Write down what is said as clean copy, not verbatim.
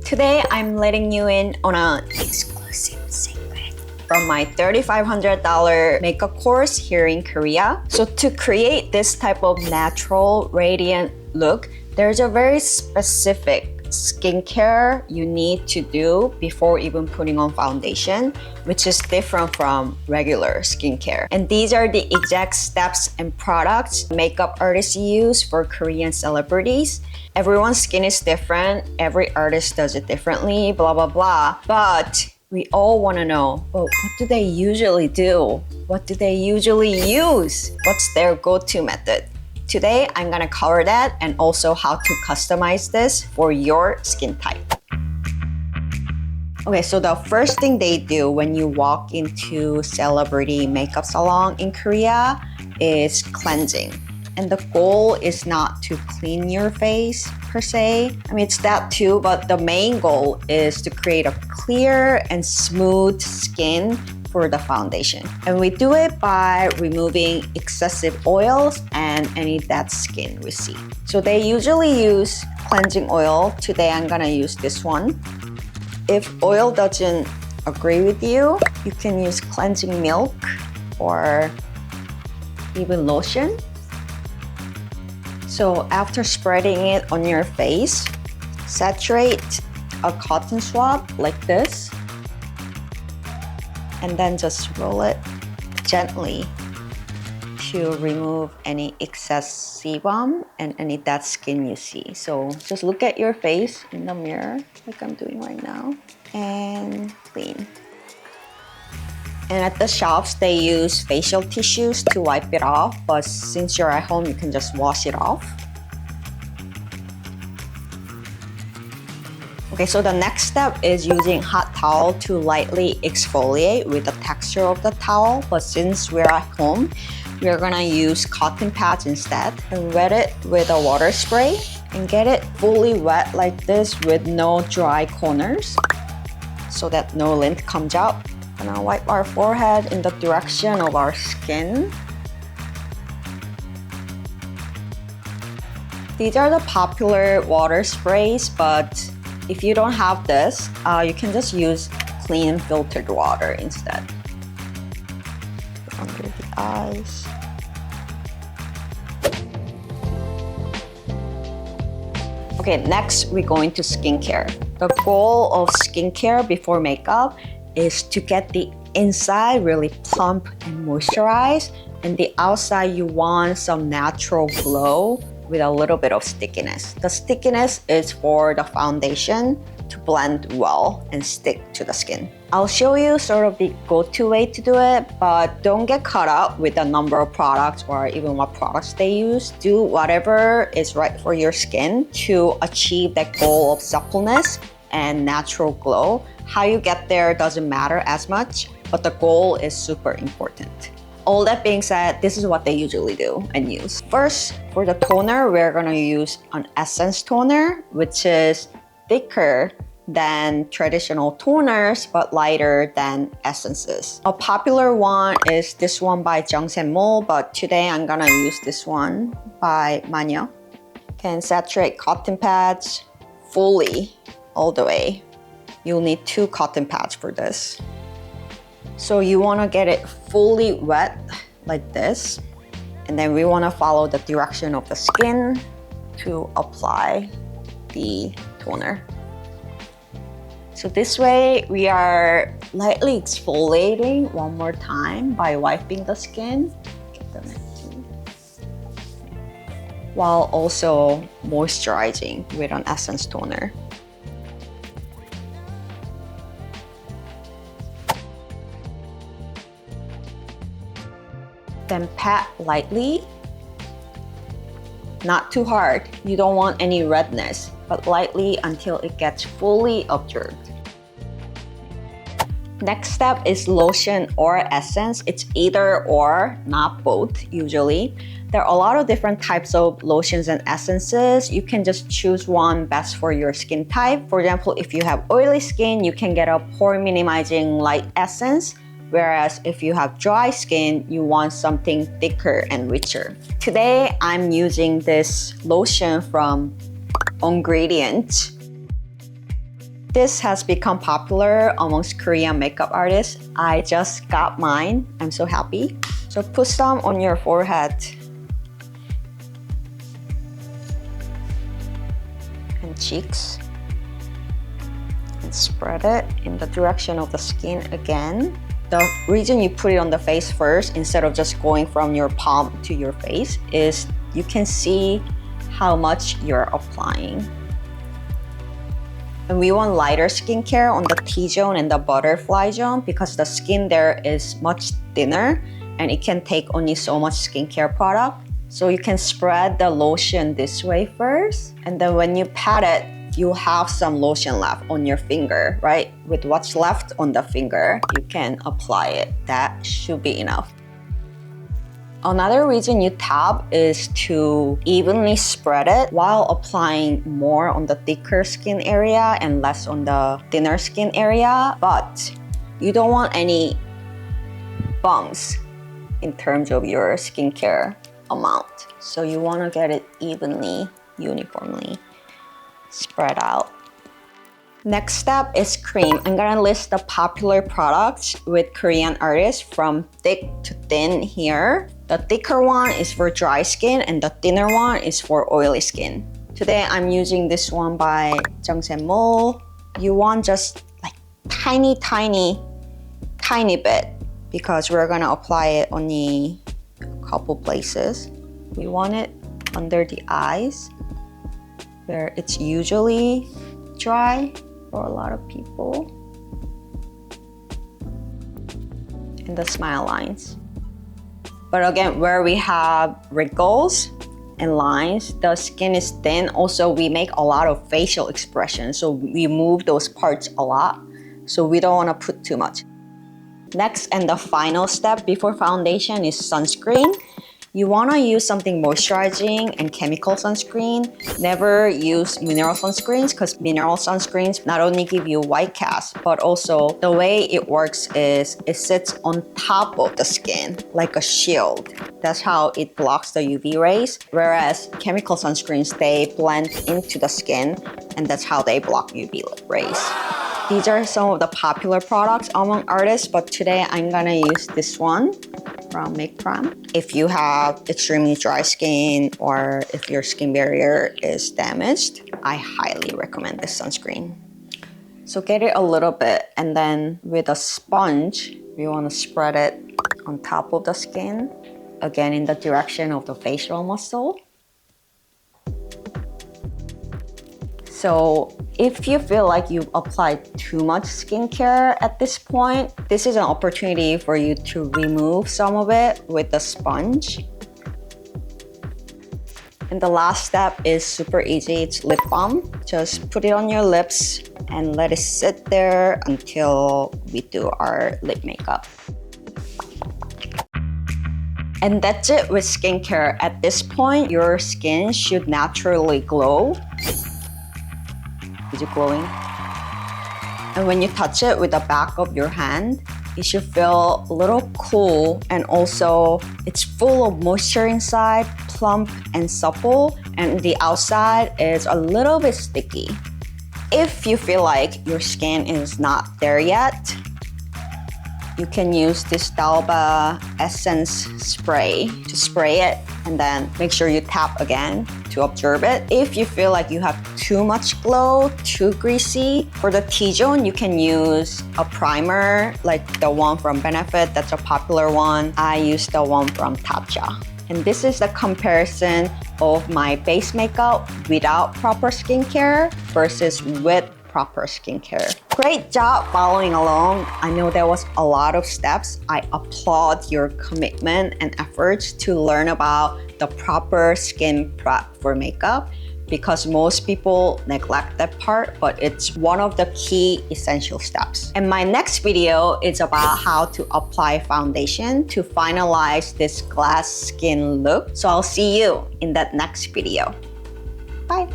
Today, I'm letting you in on an exclusive secret from my $3,500 makeup course here in Korea. So to create this type of natural, radiant look, there's a very specific skincare you need to do before even putting on foundation, which is different from regular skincare. And these are the exact steps and products makeup artists use for Korean celebrities. Everyone's skin is different, every artist does it differently, blah, blah, blah. But we all want to know, well, what do they usually do? What do they usually use? What's their go-to method? Today, I'm gonna cover that and also how to customize this for your skin type. Okay, so the first thing they do when you walk into celebrity makeup salon in Korea is cleansing. And the goal is not to clean your face per se. I mean, it's that too, but the main goal is to create a clear and smooth skin for the foundation. And we do it by removing excessive oils and any dead skin we see. So they usually use cleansing oil. Today I'm gonna use this one. If oil doesn't agree with you, you can use cleansing milk or even lotion. So after spreading it on your face, saturate a cotton swab like this, and then just roll it gently to remove any excess sebum and any dead skin you see. So just look at your face in the mirror like I'm doing right now and clean. And at the shops, they use facial tissues to wipe it off, but since you're at home, you can just wash it off. Okay, so the next step is using hot towel to lightly exfoliate with the texture of the towel. But since we're at home, we're gonna use cotton pads instead and wet it with a water spray and get it fully wet like this with no dry corners so that no lint comes out. And I'll wipe our forehead in the direction of our skin. These are the popular water sprays, but if you don't have this, you can just use clean filtered water instead. Under the eyes. Okay, next we're going to skincare. The goal of skincare before makeup is to get the inside really plump and moisturized, and the outside you want some natural glow with a little bit of stickiness. The stickiness is for the foundation to blend well and stick to the skin. I'll show you sort of the go-to way to do it, but don't get caught up with the number of products or even what products they use. Do whatever is right for your skin to achieve that goal of suppleness and natural glow. How you get there doesn't matter as much, but the goal is super important. All that being said, this is what they usually do and use. First, for the toner, we're gonna use an essence toner, which is thicker than traditional toners, but lighter than essences. A popular one is this one by Mo, but today I'm gonna use this one by Manyo. Can saturate cotton pads fully, all the way. You'll need 2 cotton pads for this. So you wanna get it fully wet like this. And then we wanna follow the direction of the skin to apply the toner. So this way we are lightly exfoliating one more time by wiping the skin. Get the napkin. While also moisturizing with an essence toner. Then pat lightly, not too hard. You don't want any redness, but lightly until it gets fully absorbed. Next step is lotion or essence. It's either or, not both usually. There are a lot of different types of lotions and essences. You can just choose one best for your skin type. For example, if you have oily skin, you can get a pore minimizing light essence. Whereas if you have dry skin, you want something thicker and richer. Today, I'm using this lotion from Ingredient. This has become popular amongst Korean makeup artists. I just got mine. I'm so happy. So put some on your forehead. And cheeks. And spread it in the direction of the skin again. The reason you put it on the face first instead of just going from your palm to your face is you can see how much you're applying. And we want lighter skincare on the T-zone and the butterfly zone because the skin there is much thinner and it can take only so much skincare product. So you can spread the lotion this way first, and then when you pat it, you'll have some lotion left on your finger, right? With what's left on the finger, you can apply it. That should be enough. Another reason you tap is to evenly spread it while applying more on the thicker skin area and less on the thinner skin area. But you don't want any bumps in terms of your skincare amount. So you want to get it evenly, uniformly spread out. Next step is cream. I'm gonna list the popular products with Korean artists from thick to thin here. The thicker one is for dry skin and the thinner one is for oily skin. Today I'm using this one by Mo. You want just like tiny bit because we're gonna apply it only a couple places. We want it under the eyes where it's usually dry for a lot of people. And the smile lines. But again, where we have wrinkles and lines, the skin is thin. Also, we make a lot of facial expressions. So we move those parts a lot. So we don't want to put too much. Next and the final step before foundation is sunscreen. You want to use something moisturizing and chemical sunscreen. Never use mineral sunscreens because mineral sunscreens not only give you white cast, but also the way it works is it sits on top of the skin like a shield. That's how it blocks the UV rays. Whereas chemical sunscreens, they blend into the skin and that's how they block UV rays. These are some of the popular products among artists, but today I'm gonna use this one from Make Prom. If you have extremely dry skin or if your skin barrier is damaged, I highly recommend this sunscreen. So get it a little bit and then with a sponge, we want to spread it on top of the skin, again in the direction of the facial muscle. So if you feel like you've applied too much skincare at this point, this is an opportunity for you to remove some of it with the sponge. And the last step is super easy. It's lip balm. Just put it on your lips and let it sit there until we do our lip makeup. And that's it with skincare. At this point, your skin should naturally glow. Is it glowing? And when you touch it with the back of your hand, it should feel a little cool, and also it's full of moisture inside, plump and supple, and the outside is a little bit sticky. If you feel like your skin is not there yet, you can use this Dalba Essence spray to spray it and then make sure you tap again to observe it. If you feel like you have too much glow, too greasy, for the T-zone, you can use a primer like the one from Benefit. That's a popular one. I use the one from Tatcha. And this is the comparison of my base makeup without proper skincare versus with proper skincare. Great job following along. I know there was a lot of steps. I applaud your commitment and efforts to learn about the proper skin prep for makeup, because most people neglect that part, but it's one of the key essential steps. And my next video is about how to apply foundation to finalize this glass skin look. So I'll see you in that next video. Bye.